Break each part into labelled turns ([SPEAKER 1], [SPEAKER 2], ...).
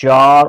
[SPEAKER 1] 4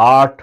[SPEAKER 1] 8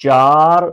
[SPEAKER 1] 4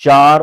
[SPEAKER 1] 4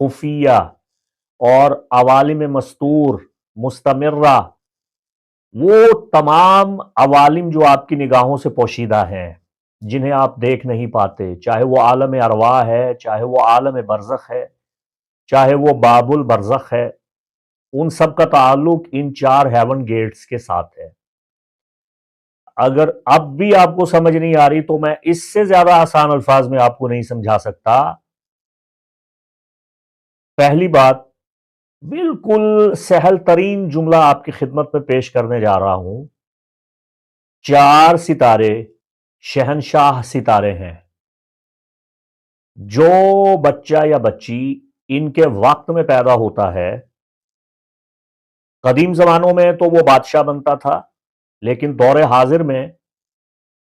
[SPEAKER 1] خفیہ اور عوالم مستور مستمرہ، وہ تمام عوالم جو آپ کی نگاہوں سے پوشیدہ ہیں، جنہیں آپ دیکھ نہیں پاتے، چاہے وہ عالم ارواح ہے، چاہے وہ عالم برزخ ہے، چاہے وہ باب البرزخ ہے، ان سب کا تعلق ان 4 ہیون گیٹس کے ساتھ ہے۔ اگر اب بھی آپ کو سمجھ نہیں آ رہی تو میں اس سے زیادہ آسان الفاظ میں آپ کو نہیں سمجھا سکتا۔ پہلی بات، بالکل سہل ترین جملہ آپ کی خدمت میں پیش کرنے جا رہا ہوں۔ 4 ستارے شہنشاہ ستارے ہیں۔ جو بچہ یا بچی ان کے وقت میں پیدا ہوتا ہے، قدیم زمانوں میں تو وہ بادشاہ بنتا تھا، لیکن دور حاضر میں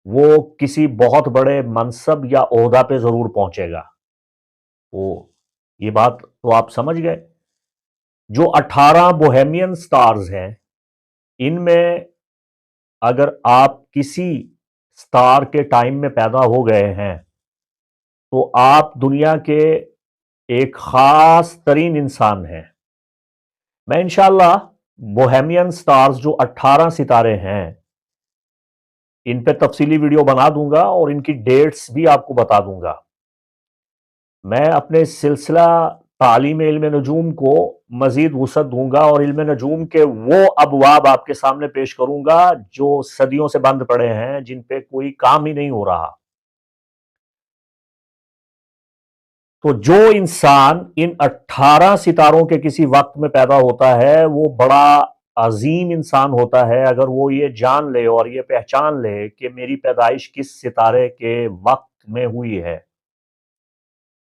[SPEAKER 1] وہ کسی بہت بڑے منصب یا عہدہ پہ ضرور پہنچے گا۔ یہ بات تو آپ سمجھ گئے۔ جو 18 بوہیمین سٹارز ہیں، ان میں اگر آپ کسی سٹار کے ٹائم میں پیدا ہو گئے ہیں تو آپ دنیا کے ایک خاص ترین انسان ہیں۔ میں انشاءاللہ بوہیمین سٹارز جو 18 ستارے ہیں، ان پہ تفصیلی ویڈیو بنا دوں گا اور ان کی ڈیٹس بھی آپ کو بتا دوں گا۔ میں اپنے سلسلہ تعلیم علم نجوم کو مزید وسعت دوں گا اور علم نجوم کے وہ ابواب آپ کے سامنے پیش کروں گا جو صدیوں سے بند پڑے ہیں، جن پہ کوئی کام ہی نہیں ہو رہا۔ تو جو انسان ان 18 ستاروں کے کسی وقت میں پیدا ہوتا ہے، وہ بڑا عظیم انسان ہوتا ہے اگر وہ یہ جان لے اور یہ پہچان لے کہ میری پیدائش کس ستارے کے وقت میں ہوئی ہے۔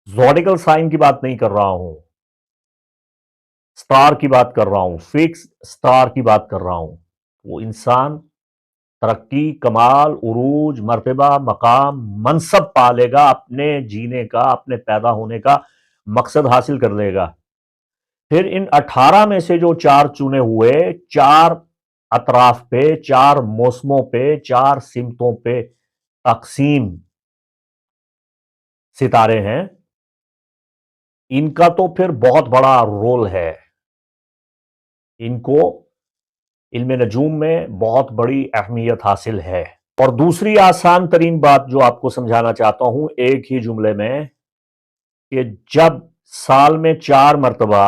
[SPEAKER 1] زوڈیکل سائن کی بات نہیں کر رہا ہوں، سٹار کی بات کر رہا ہوں، فکس سٹار کی بات کر رہا ہوں۔ وہ انسان ترقی، کمال، عروج، مرتبہ، مقام، منصب پا لے گا، اپنے جینے کا، اپنے پیدا ہونے کا مقصد حاصل کر لے گا۔ پھر ان 18 میں سے جو 4 چنے ہوئے، 4 اطراف پہ، 4 موسموں پہ، 4 سمتوں پہ تقسیم ستارے ہیں، ان کا تو پھر بہت بڑا رول ہے۔ ان کو علم نجوم میں بہت بڑی اہمیت حاصل ہے۔ اور دوسری آسان ترین بات جو آپ کو سمجھانا چاہتا ہوں ایک ہی جملے میں، کہ جب سال میں 4 مرتبہ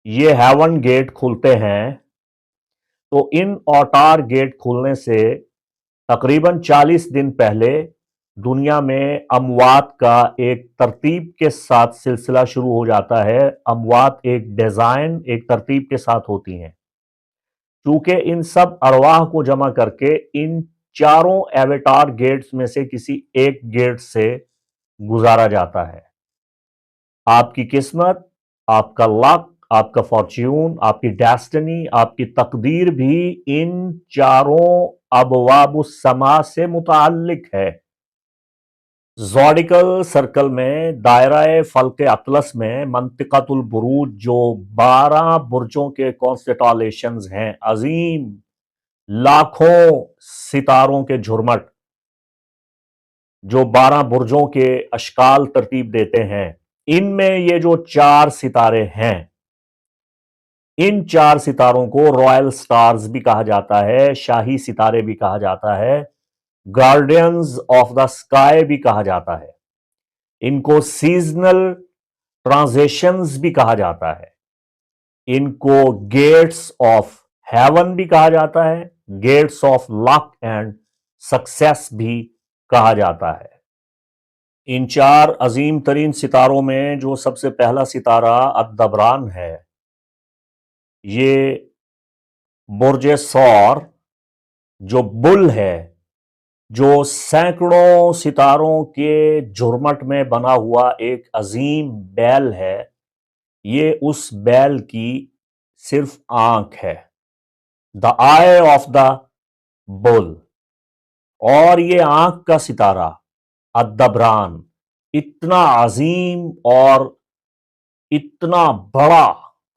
[SPEAKER 1] یہ ہیون گیٹ کھلتے ہیں تو ان اوتار گیٹ کھلنے سے تقریباً 40 دن پہلے دنیا میں اموات کا ایک ترتیب کے ساتھ سلسلہ شروع ہو جاتا ہے۔ اموات ایک ڈیزائن، ایک ترتیب کے ساتھ ہوتی ہیں، چونکہ ان سب ارواح کو جمع کر کے ان 4 ایویٹار گیٹس میں سے کسی ایک گیٹ سے گزارا جاتا ہے۔ آپ کی قسمت، آپ کا لک، آپ کا فارچیون، آپ کی ڈیسٹنی، آپ کی تقدیر بھی ان 4 ابواب السما سے متعلق ہے۔ زوڈیکل سرکل میں، دائرہ فلک اطلس میں، منطقۃ البروج جو 12 برجوں کے کانسٹیلیشنز ہیں، عظیم لاکھوں ستاروں کے جھرمٹ جو 12 برجوں کے اشکال ترتیب دیتے ہیں، ان میں یہ جو 4 ستارے ہیں، ان 4 ستاروں کو رائل سٹارز بھی کہا جاتا ہے، شاہی ستارے بھی کہا جاتا ہے، گارڈینز آف دا سکائی بھی کہا جاتا ہے۔ ان کو سیزنل ٹرانزیشنز بھی کہا جاتا ہے۔ ان کو گیٹس آف ہیون بھی کہا جاتا ہے، gates of luck and success بھی کہا جاتا ہے۔ ان 4 عظیم ترین ستاروں میں جو سب سے پہلا ستارہ الدبران ہے، یہ برج ثور جو بل ہے، جو سینکڑوں ستاروں کے جھرمٹ میں بنا ہوا ایک عظیم بیل ہے، یہ اس بیل کی صرف آنکھ ہے، دا آئی آف دا بل۔ اور یہ آنکھ کا ستارہ الدبران اتنا عظیم اور اتنا بڑا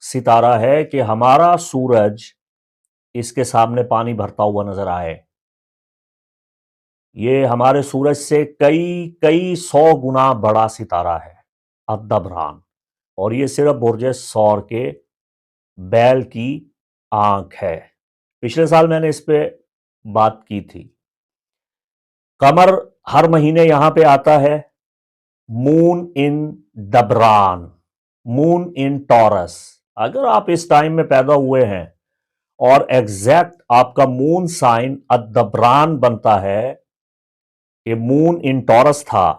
[SPEAKER 1] ستارہ ہے کہ ہمارا سورج اس کے سامنے پانی بھرتا ہوا نظر آئے۔ یہ ہمارے سورج سے کئی 100 گنا بڑا ستارہ ہے الدبران، اور یہ صرف برج سور کے بیل کی آنکھ ہے۔ پچھلے سال میں نے اس پہ بات کی تھی۔ قمر ہر مہینے یہاں پہ آتا ہے، مون ان دبران، مون ان ٹورس۔ اگر آپ اس ٹائم میں پیدا ہوئے ہیں اور ایگزیکٹ آپ کا مون سائن الدبران بنتا ہے کہ مون ان ٹورس تھا،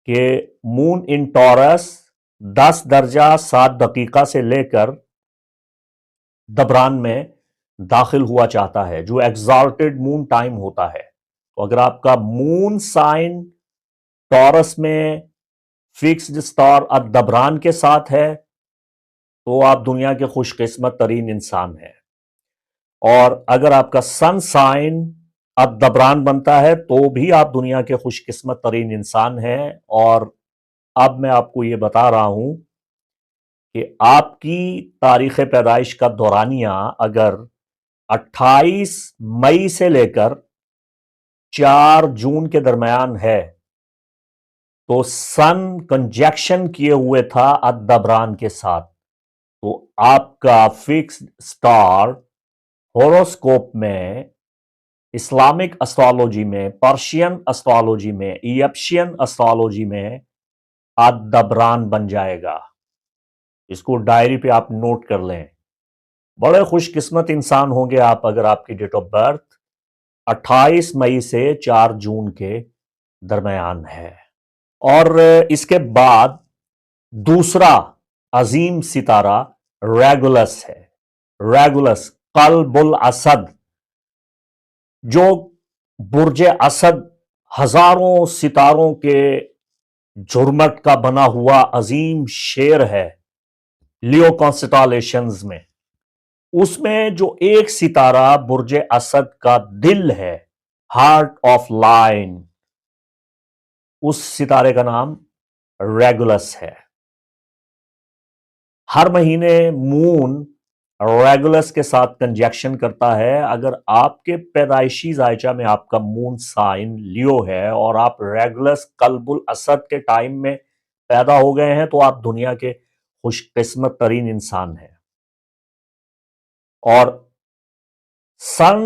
[SPEAKER 1] کہ مون ان ٹورس 10 درجہ 7 دقیقہ سے لے کر دبران میں داخل ہوا چاہتا ہے، جو ایگزالٹڈ مون ٹائم ہوتا ہے۔ تو اگر آپ کا مون سائن ٹورس میں فکسڈ سٹار الدبران کے ساتھ ہے تو آپ دنیا کے خوش قسمت ترین انسان ہیں، اور اگر آپ کا سن سائن الدبران بنتا ہے تو بھی آپ دنیا کے خوش قسمت ترین انسان ہیں۔ اور اب میں آپ کو یہ بتا رہا ہوں کہ آپ کی تاریخ پیدائش کا دورانیہ اگر 28 مئی سے لے کر 4 جون کے درمیان ہے تو سن کنجیکشن کیے ہوئے تھا الدبران کے ساتھ، تو آپ کا فکسڈ سٹار ہوروسکوپ میں، اسلامک اسٹرالوجی میں، پرشین اسٹرالوجی میں، ایپشین اسٹرالوجی میں الدبران بن جائے گا۔ اس کو ڈائری پہ آپ نوٹ کر لیں۔ بڑے خوش قسمت انسان ہوں گے آپ اگر آپ کی ڈیٹ آف برتھ 28 مئی سے 4 جون کے درمیان ہے۔ اور اس کے بعد دوسرا عظیم ستارہ ریگولس ہے۔ ریگولس قلب الاسد، جو برج اسد ہزاروں ستاروں کے جھرمٹ کا بنا ہوا عظیم شیر ہے لیو کانسٹالیشنز میں۔ اس میں جو ایک ستارہ برج اسد کا دل ہے، ہارٹ آف لائن، اس ستارے کا نام ریگولس ہے۔ ہر مہینے مون ریگولس کے ساتھ کنجیکشن کرتا ہے۔ اگر آپ کے پیدائشی زائچہ میں آپ کا مون سائن لیو ہے اور آپ ریگولس قلب الاسد کے ٹائم میں پیدا ہو گئے ہیں تو آپ دنیا کے خوش قسمت ترین انسان ہیں۔ اور سن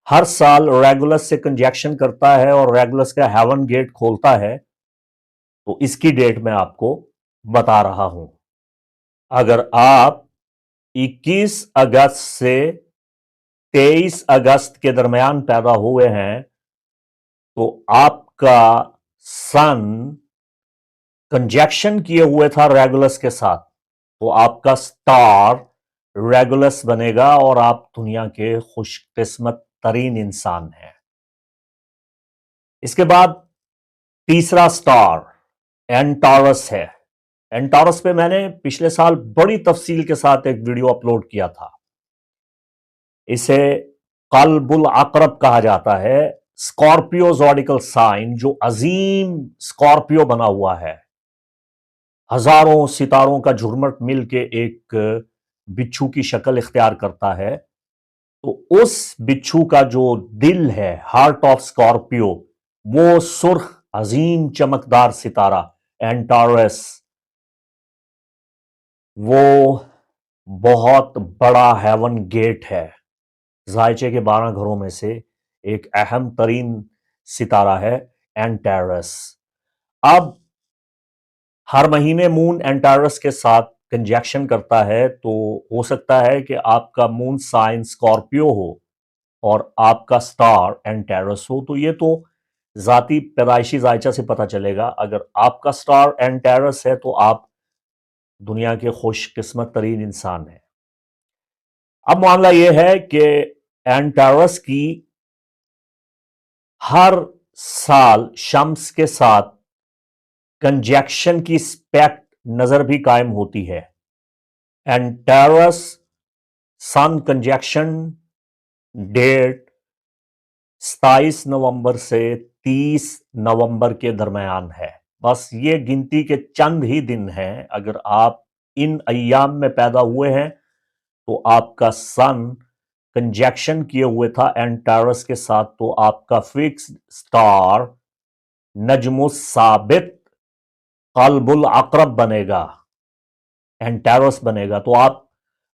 [SPEAKER 1] ہر سال ریگولس سے کنجیکشن کرتا ہے اور ریگولس کا ہیون گیٹ کھولتا ہے، تو اس کی ڈیٹ میں آپ کو بتا رہا ہوں۔ اگر آپ 21 اگست سے 23 اگست کے درمیان پیدا ہوئے ہیں تو آپ کا سن کنجیکشن کیے ہوئے تھا ریگولس کے ساتھ، تو آپ کا سٹار ریگولس بنے گا اور آپ دنیا کے خوش قسمت ترین انسان ہیں۔ اس کے بعد تیسرا سٹار اینٹارس ہے۔ اینٹارس پہ میں نے پچھلے سال بڑی تفصیل کے ساتھ ایک ویڈیو اپلوڈ کیا تھا۔ اسے قلب العقرب کہا جاتا ہے، اسکارپیو زوڈیکل سائن، جو عظیم اسکارپیو بنا ہوا ہے، ہزاروں ستاروں کا جھرمٹ مل کے ایک بچھو کی شکل اختیار کرتا ہے۔ تو اس بچھو کا جو دل ہے، ہارٹ آف اسکارپیو، وہ سرخ عظیم چمکدار ستارہ اینٹارس، وہ بہت بڑا ہیون گیٹ ہے۔ زائچے کے 12 گھروں میں سے ایک اہم ترین ستارہ ہے اینٹارس۔ اب ہر مہینے مون اینٹارس کے ساتھ کنجیکشن کرتا ہے، تو ہو سکتا ہے کہ آپ کا مون سائن اسکارپیو ہو اور آپ کا سٹار اینٹارس ہو، تو یہ تو ذاتی پیدائشی زائچہ سے پتہ چلے گا۔ اگر آپ کا سٹار اینٹارس ہے تو آپ دنیا کے خوش قسمت ترین انسان ہیں۔ اب معاملہ یہ ہے کہ اینٹارس کی ہر سال شمس کے ساتھ کنجیکشن کی اسپیکٹ نظر بھی قائم ہوتی ہے۔ اینٹارس سن کنجیکشن ڈیٹ 27 نومبر سے 30 نومبر کے درمیان ہے۔ بس یہ گنتی کے چند ہی دن ہیں۔ اگر آپ ان ایام میں پیدا ہوئے ہیں تو آپ کا سن کنجیکشن کیے ہوئے تھا اینٹارس کے ساتھ، تو آپ کا فکسڈ سٹار نجم الثابت قلب العقرب بنے گا، اینٹیروس بنے گا، تو آپ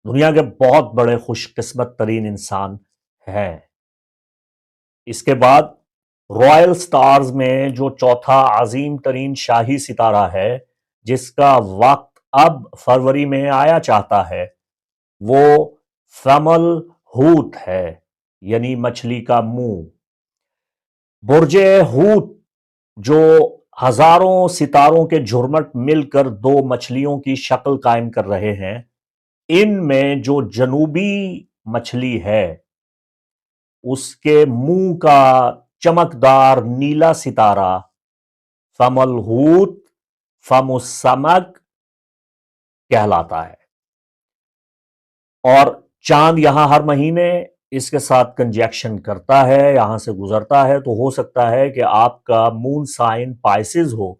[SPEAKER 1] دنیا کے بہت بڑے خوش قسمت ترین انسان ہیں۔ اس کے بعد رائل سٹارز میں جو چوتھا عظیم ترین شاہی ستارہ ہے جس کا وقت اب فروری میں آیا چاہتا ہے، وہ فیمل ہوت ہے، یعنی مچھلی کا منہ۔ برج ہوت جو ہزاروں ستاروں کے جھرمٹ مل کر دو مچھلیوں کی شکل قائم کر رہے ہیں، ان میں جو جنوبی مچھلی ہے اس کے منہ کا چمکدار نیلا ستارہ فیمل ہوت، فم السمک کہلاتا ہے، اور چاند یہاں ہر مہینے اس کے ساتھ کنجیکشن کرتا ہے، یہاں سے گزرتا ہے، تو ہو سکتا ہے کہ آپ کا مون سائن پائسز ہو،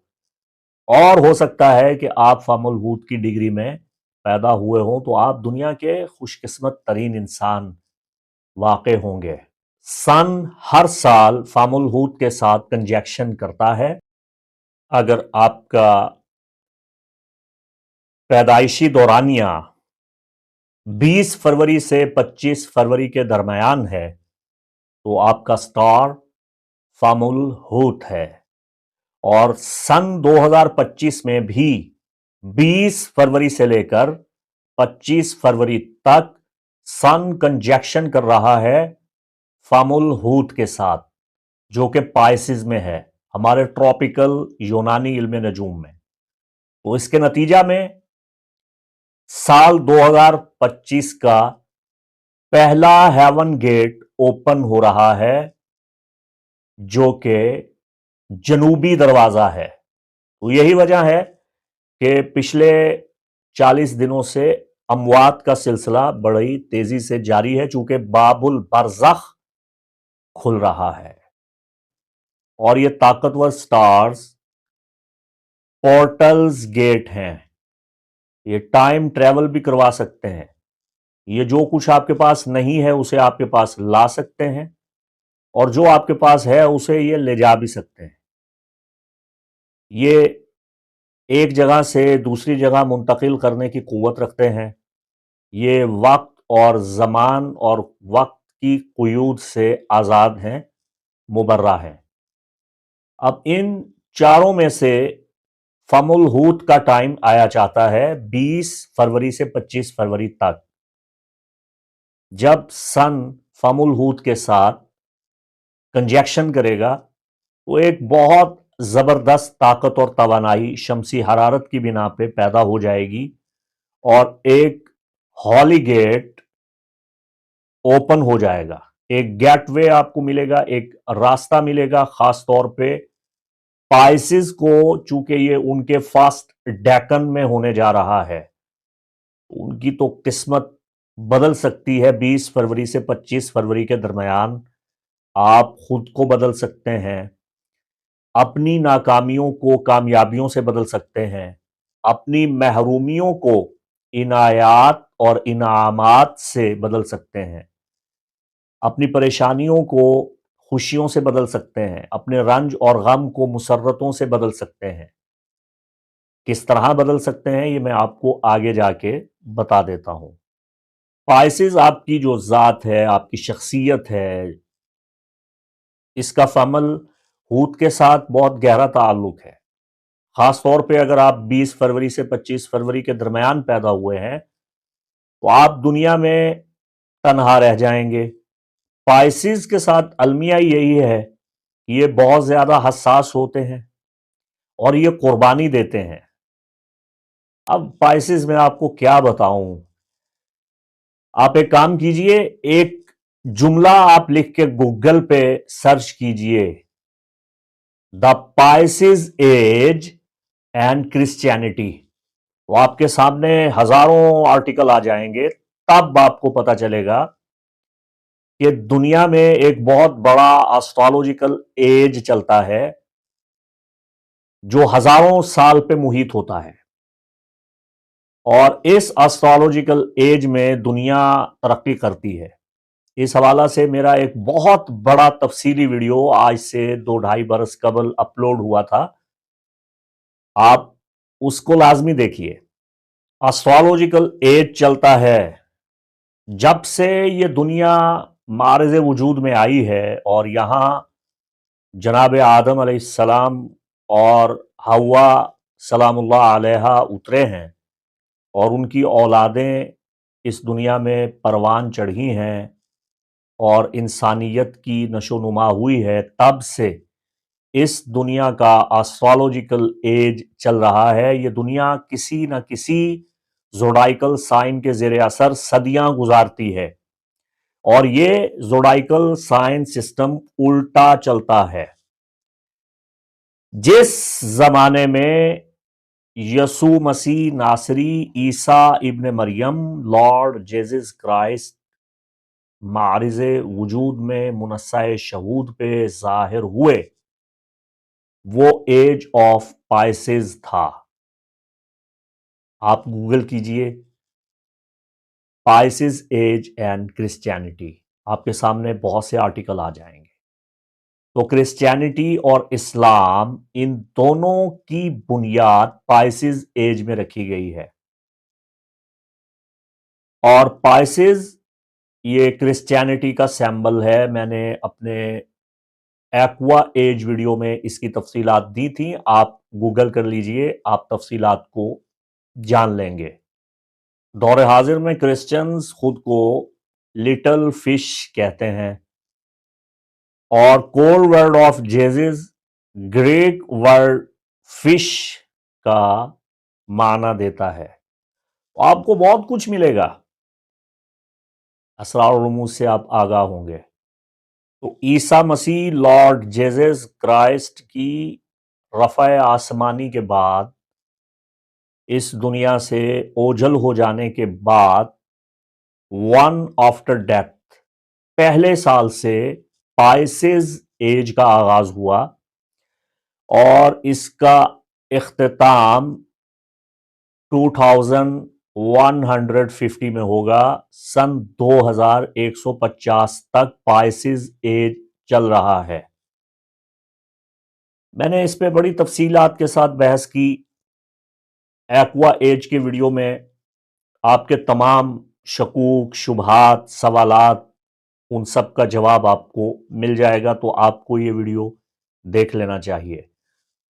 [SPEAKER 1] اور ہو سکتا ہے کہ آپ فیمل ہوت کی ڈگری میں پیدا ہوئے ہوں، تو آپ دنیا کے خوش قسمت ترین انسان واقع ہوں گے۔ سن ہر سال فیمل ہوت کے ساتھ کنجیکشن کرتا ہے۔ اگر آپ کا پیدائشی دورانیہ 20 فروری سے 25 فروری کے درمیان ہے تو آپ کا سٹار فیمل ہوت ہے، اور سن 2025 میں بھی 20 فروری سے لے کر 25 فروری تک سن کنجیکشن کر رہا ہے فیمل ہوت کے ساتھ، جو کہ پائسز میں ہے، ہمارے ٹراپیکل یونانی علم نجوم میں۔ تو اس کے نتیجہ میں سال 2025 کا پہلا ہیون گیٹ اوپن ہو رہا ہے، جو کہ جنوبی دروازہ ہے۔ تو یہی وجہ ہے کہ پچھلے 40 دنوں سے اموات کا سلسلہ بڑی تیزی سے جاری ہے، چونکہ باب البرزخ کھل رہا ہے، اور یہ طاقتور سٹارز پورٹلز گیٹ ہیں، یہ ٹائم ٹریول بھی کروا سکتے ہیں، یہ جو کچھ آپ کے پاس نہیں ہے اسے آپ کے پاس لا سکتے ہیں، اور جو آپ کے پاس ہے اسے یہ لے جا بھی سکتے ہیں۔ یہ ایک جگہ سے دوسری جگہ منتقل کرنے کی قوت رکھتے ہیں، یہ وقت اور زمان اور وقت کی قیود سے آزاد ہیں، مبرہ ہیں۔ اب ان چاروں میں سے فیمل ہوت کا ٹائم آیا چاہتا ہے 20 فروری سے 25 فروری تک، جب سن فیمل ہوت کے ساتھ کنجیکشن کرے گا تو ایک بہت زبردست طاقت اور توانائی شمسی حرارت کی بنا پہ پیدا ہو جائے گی، اور ایک ہولی گیٹ اوپن ہو جائے گا، ایک گیٹ وے آپ کو ملے گا، ایک راستہ ملے گا، خاص طور پہ پائسز کو، چونکہ یہ ان کے فاسٹ ڈیکن میں ہونے جا رہا ہے، ان کی تو قسمت بدل سکتی ہے 20 فروری سے 25 فروری کے درمیان۔ آپ خود کو بدل سکتے ہیں، اپنی ناکامیوں کو کامیابیوں سے بدل سکتے ہیں، اپنی محرومیوں کو عنایات اور انعامات سے بدل سکتے ہیں، اپنی پریشانیوں کو خوشیوں سے بدل سکتے ہیں، اپنے رنج اور غم کو مسرتوں سے بدل سکتے ہیں۔ کس طرح بدل سکتے ہیں یہ میں آپ کو آگے جا کے بتا دیتا ہوں۔ پائسز آپ کی جو ذات ہے، آپ کی شخصیت ہے، اس کا فیمل ہوت کے ساتھ بہت گہرا تعلق ہے، خاص طور پہ اگر آپ 20 فروری سے 25 فروری کے درمیان پیدا ہوئے ہیں تو آپ دنیا میں تنہا رہ جائیں گے۔ پائسز کے ساتھ المیہ یہی ہے کہ یہ بہت زیادہ حساس ہوتے ہیں اور یہ قربانی دیتے ہیں۔ اب پائسز میں آپ کو کیا بتاؤں، آپ ایک کام کیجئے، ایک جملہ آپ لکھ کے گوگل پہ سرچ کیجئے، دا پائسز ایج اینڈ کرسچینٹی، وہ آپ کے سامنے ہزاروں آرٹیکل آ جائیں گے، تب آپ کو پتا چلے گا کہ دنیا میں ایک بہت بڑا ایسٹرولوجیکل ایج چلتا ہے جو ہزاروں سال پہ محیط ہوتا ہے، اور اس ایسٹرولوجیکل ایج میں دنیا ترقی کرتی ہے۔ اس حوالہ سے میرا ایک بہت بڑا تفصیلی ویڈیو آج سے 2-2.5 برس قبل اپلوڈ ہوا تھا، آپ اس کو لازمی دیکھیے. اسٹرالوجیکل ایج چلتا ہے جب سے یہ دنیا معرض وجود میں آئی ہے اور یہاں جناب آدم علیہ السلام اور حوا سلام اللہ علیہا اترے ہیں اور ان کی اولادیں اس دنیا میں پروان چڑھی ہیں اور انسانیت کی نشو و نما ہوئی ہے، تب سے اس دنیا کا اسٹرالوجیکل ایج چل رہا ہے. یہ دنیا کسی نہ کسی زوڈائیکل سائن کے زیر اثر صدیاں گزارتی ہے اور یہ زوڈائیکل سائن سسٹم الٹا چلتا ہے. جس زمانے میں یسوع مسیح ناصری عیسیٰ ابن مریم لارڈ جیزس کرائسٹ معرض وجود میں منصہ شہود پہ ظاہر ہوئے، وہ ایج آف پائسز تھا. آپ گوگل کیجئے پائسز ایج اینڈ کرسچینٹی، آپ کے سامنے بہت سے آرٹیکل آ جائیں گے. تو کرسچینٹی اور اسلام ان دونوں کی بنیاد پائسز ایج میں رکھی گئی ہے. اور پائسز یہ کرسچینٹی کا سیمبل ہے. میں نے اپنے ایکوا ایج ویڈیو میں اس کی تفصیلات دی تھیں، آپ گوگل کر لیجئے، آپ تفصیلات کو جان لیں گے. دور حاضر میں کرسچنز خود کو لٹل فش کہتے ہیں اور code word of Jesus great word fish کا معنی دیتا ہے. آپ کو بہت کچھ ملے گا، اسرار و رموز سے آپ آگاہ ہوں گے. تو عیسیٰ مسیح لارڈ جیزس کرائسٹ کی رفع آسمانی کے بعد، اس دنیا سے اوجھل ہو جانے کے بعد، ون آفٹر ڈیتھ، پہلے سال سے پائسز ایج کا آغاز ہوا اور اس کا اختتام 2150 میں ہوگا. سن 2150 تک پائسز ایج چل رہا ہے. میں نے اس پہ بڑی تفصیلات کے ساتھ بحث کی ایکوا ایج کے ویڈیو میں. آپ کے تمام شکوک، شبہات، سوالات، ان سب کا جواب آپ کو مل جائے گا، تو آپ کو یہ ویڈیو دیکھ لینا چاہیے.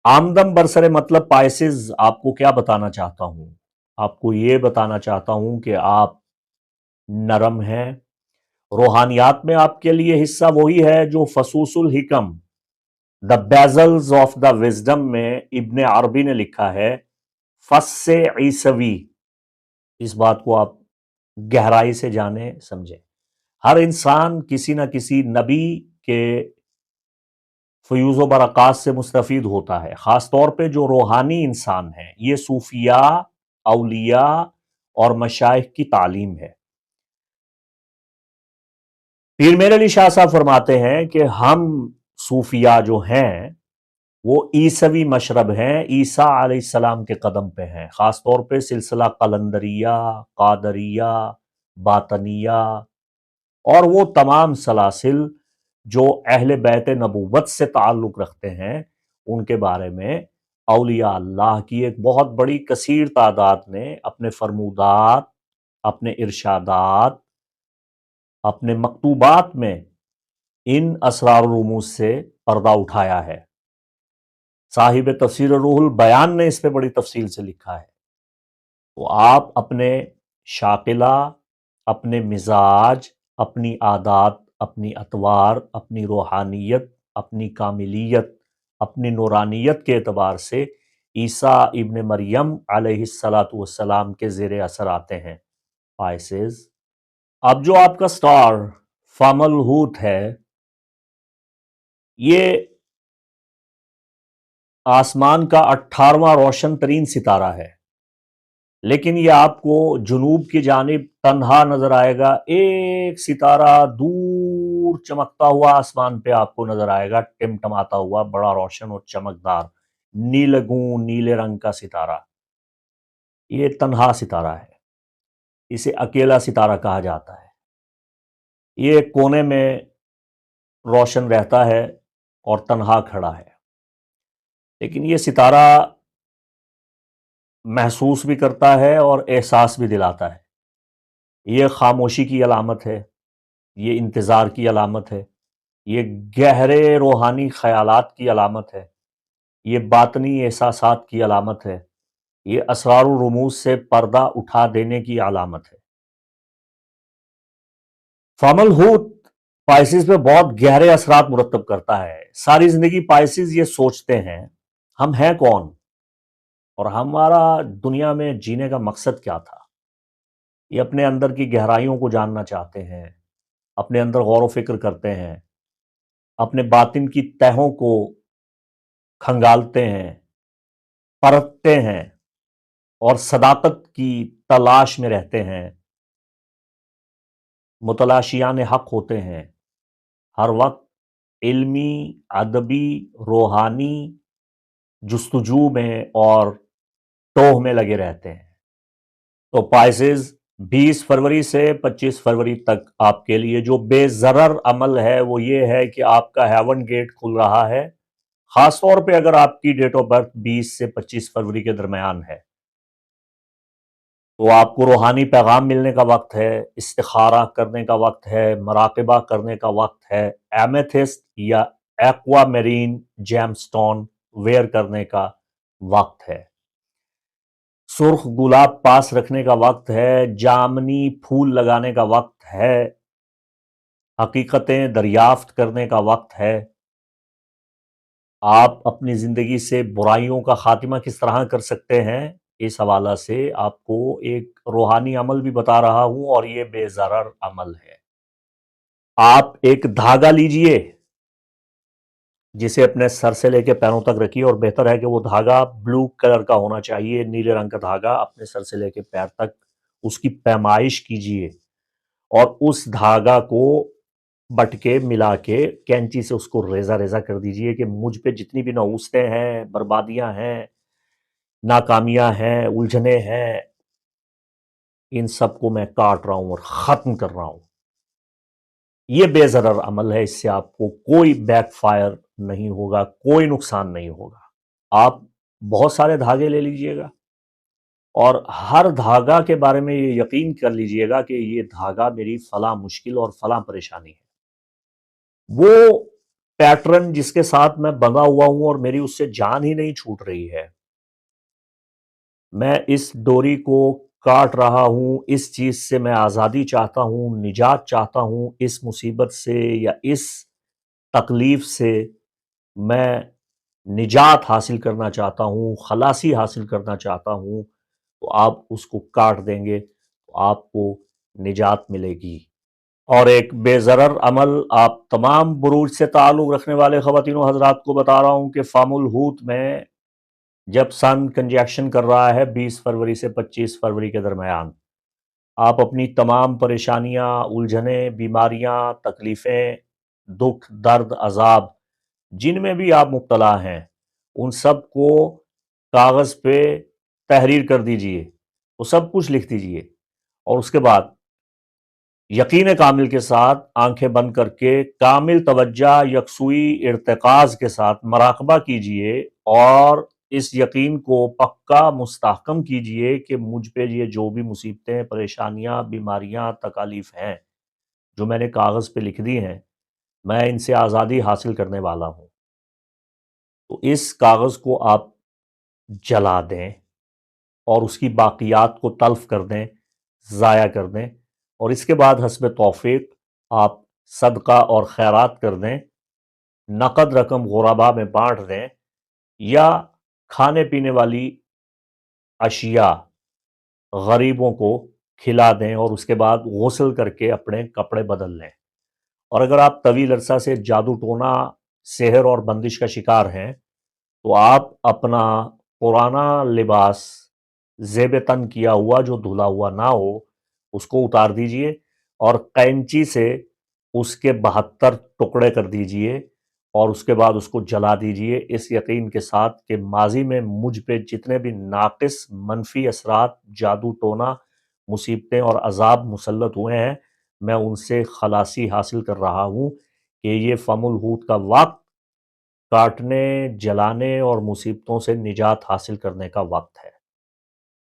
[SPEAKER 1] آمدم برسر مطلب پائسز آپ کو کیا بتانا چاہتا ہوں؟ آپ کو یہ بتانا چاہتا ہوں کہ آپ نرم ہیں. روحانیات میں آپ کے لیے حصہ وہی ہے جو فصوص الحکم دا بیزلز آف دا وزڈم میں ابن عربی نے لکھا ہے، فص عیسوی. اس بات کو آپ گہرائی سے جانیں، سمجھیں. ہر انسان کسی نہ کسی نبی کے فیوز و برکات سے مستفید ہوتا ہے، خاص طور پہ جو روحانی انسان ہیں. یہ صوفیاء، اولیاء اور مشائخ کی تعلیم ہے. پیر میر علی شاہ صاحب فرماتے ہیں کہ ہم صوفیاء جو ہیں وہ عیسوی مشرب ہیں، عیسیٰ علیہ السلام کے قدم پہ ہیں، خاص طور پہ سلسلہ قلندریہ، قادریہ، باطنیہ اور وہ تمام سلاسل جو اہل بیت نبوت سے تعلق رکھتے ہیں. ان کے بارے میں اولیاء اللہ کی ایک بہت بڑی کثیر تعداد نے اپنے فرمودات، اپنے ارشادات، اپنے مکتوبات میں ان اسرار و رموز سے پردہ اٹھایا ہے. صاحب تفسیر روح البیان نے اس پہ بڑی تفصیل سے لکھا ہے. تو آپ اپنے شاقلہ، اپنے مزاج، اپنی عادات، اپنی اطوار، اپنی روحانیت، اپنی کاملیت، اپنی نورانیت کے اعتبار سے عیسیٰ ابن مریم علیہ السلام کے زیر اثر آتے ہیں. پائسز. اب جو آپ کا سٹار فامل ہوت ہے، یہ آسمان کا 18واں روشن ترین ستارہ ہے، لیکن یہ آپ کو جنوب کی جانب تنہا نظر آئے گا. ایک ستارہ دور چمکتا ہوا آسمان پہ آپ کو نظر آئے گا، ٹمٹماتا ہوا، بڑا روشن اور چمکدار نیلگون نیلے رنگ کا ستارہ. یہ تنہا ستارہ ہے، اسے اکیلا ستارہ کہا جاتا ہے. یہ کونے میں روشن رہتا ہے اور تنہا کھڑا ہے. لیکن یہ ستارہ محسوس بھی کرتا ہے اور احساس بھی دلاتا ہے۔ یہ خاموشی کی علامت ہے، یہ انتظار کی علامت ہے، یہ گہرے روحانی خیالات کی علامت ہے، یہ باطنی احساسات کی علامت ہے، یہ اسرار و رموز سے پردہ اٹھا دینے کی علامت ہے۔ فام الحوت پائسز پہ بہت گہرے اثرات مرتب کرتا ہے۔ ساری زندگی پائسز یہ سوچتے ہیں ہم ہیں کون اور ہمارا دنیا میں جینے کا مقصد کیا تھا۔ یہ اپنے اندر کی گہرائیوں کو جاننا چاہتے ہیں، اپنے اندر غور و فکر کرتے ہیں، اپنے باطن کی تہوں کو کھنگالتے ہیں، پرکھتے ہیں اور صداقت کی تلاش میں رہتے ہیں، متلاشیان حق ہوتے ہیں، ہر وقت علمی، ادبی، روحانی جستجو میں اور ٹوہ میں لگے رہتے ہیں۔ تو پائسز 20 فروری سے 25 فروری تک آپ کے لیے جو بے ضرر عمل ہے وہ یہ ہے کہ آپ کا ہیون گیٹ کھل رہا ہے، خاص طور پہ اگر آپ کی ڈیٹ آف برتھ 20 سے 25 فروری کے درمیان ہے تو آپ کو روحانی پیغام ملنے کا وقت ہے، استخارہ کرنے کا وقت ہے، مراقبہ کرنے کا وقت ہے، ایمیتھسٹ یا aquamarine gemstone wear کرنے کا وقت ہے، سرخ گلاب پاس رکھنے کا وقت ہے، جامنی پھول لگانے کا وقت ہے، حقیقتیں دریافت کرنے کا وقت ہے۔ آپ اپنی زندگی سے برائیوں کا خاتمہ کس طرح کر سکتے ہیں، اس حوالہ سے آپ کو ایک روحانی عمل بھی بتا رہا ہوں اور یہ بے ضرر عمل ہے۔ آپ ایک دھاگا لیجئے جسے اپنے سر سے لے کے پیروں تک رکھیے، اور بہتر ہے کہ وہ دھاگا بلو کلر کا ہونا چاہیے، نیلے رنگ کا دھاگا اپنے سر سے لے کے پیر تک اس کی پیمائش کیجئے اور اس دھاگا کو بٹ کے ملا کے کینچی سے اس کو ریزہ ریزہ کر دیجئے کہ مجھ پہ جتنی بھی نحوستیں ہیں، بربادیاں ہیں، ناکامیاں ہیں، الجھنیں ہیں، ان سب کو میں کاٹ رہا ہوں اور ختم کر رہا ہوں۔ یہ بے ضرر عمل ہے، اس سے آپ کو کوئی بیک فائر نہیں ہوگا، کوئی نقصان نہیں ہوگا۔ آپ بہت سارے دھاگے لے لیجئے گا اور ہر دھاگا کے بارے میں یہ یقین کر لیجئے گا کہ یہ دھاگا میری فلاں مشکل اور فلاں پریشانی ہے۔ وہ پیٹرن جس کے ساتھ میں بندھا ہوا ہوں اور میری اس سے جان ہی نہیں چھوٹ رہی ہے، میں اس ڈوری کو کاٹ رہا ہوں، اس چیز سے میں آزادی چاہتا ہوں، نجات چاہتا ہوں، اس مصیبت سے یا اس تکلیف سے میں نجات حاصل کرنا چاہتا ہوں، خلاصی حاصل کرنا چاہتا ہوں، تو آپ اس کو کاٹ دیں گے تو آپ کو نجات ملے گی۔ اور ایک بے ضرر عمل آپ تمام بروج سے تعلق رکھنے والے خواتین و حضرات کو بتا رہا ہوں کہ فام الحوت میں جب سن کنجیکشن کر رہا ہے 20 فروری سے 25 فروری کے درمیان، آپ اپنی تمام پریشانیاں، الجھنیں، بیماریاں، تکلیفیں، دکھ، درد، عذاب جن میں بھی آپ مبتلا ہیں، ان سب کو کاغذ پہ تحریر کر دیجئے، وہ سب کچھ لکھ دیجئے، اور اس کے بعد یقین کامل کے ساتھ آنکھیں بند کر کے کامل توجہ، یکسوئی، ارتکاز کے ساتھ مراقبہ کیجئے اور اس یقین کو پکا مستحکم کیجئے کہ مجھ پہ یہ جو بھی مصیبتیں، پریشانیاں، بیماریاں، تکالیف ہیں جو میں نے کاغذ پہ لکھ دی ہیں، میں ان سے آزادی حاصل کرنے والا ہوں۔ تو اس کاغذ کو آپ جلا دیں اور اس کی باقیات کو تلف کر دیں، ضائع کر دیں، اور اس کے بعد حسب توفیق آپ صدقہ اور خیرات کر دیں، نقد رقم غربا میں بانٹ دیں، یا کھانے پینے والی اشیاء غریبوں کو کھلا دیں، اور اس کے بعد غسل کر کے اپنے کپڑے بدل لیں۔ اور اگر آپ طویل عرصہ سے جادو ٹونا، سحر اور بندش کا شکار ہیں تو آپ اپنا پرانا لباس زیب تن کیا ہوا جو دھلا ہوا نہ ہو اس کو اتار دیجئے اور قینچی سے اس کے 72 ٹکڑے کر دیجئے اور اس کے بعد اس کو جلا دیجئے، اس یقین کے ساتھ کہ ماضی میں مجھ پہ جتنے بھی ناقص منفی اثرات، جادو ٹونا، مصیبتیں اور عذاب مسلط ہوئے ہیں، میں ان سے خلاصی حاصل کر رہا ہوں کہ یہ فم الحوت کا وقت کاٹنے، جلانے اور مصیبتوں سے نجات حاصل کرنے کا وقت ہے۔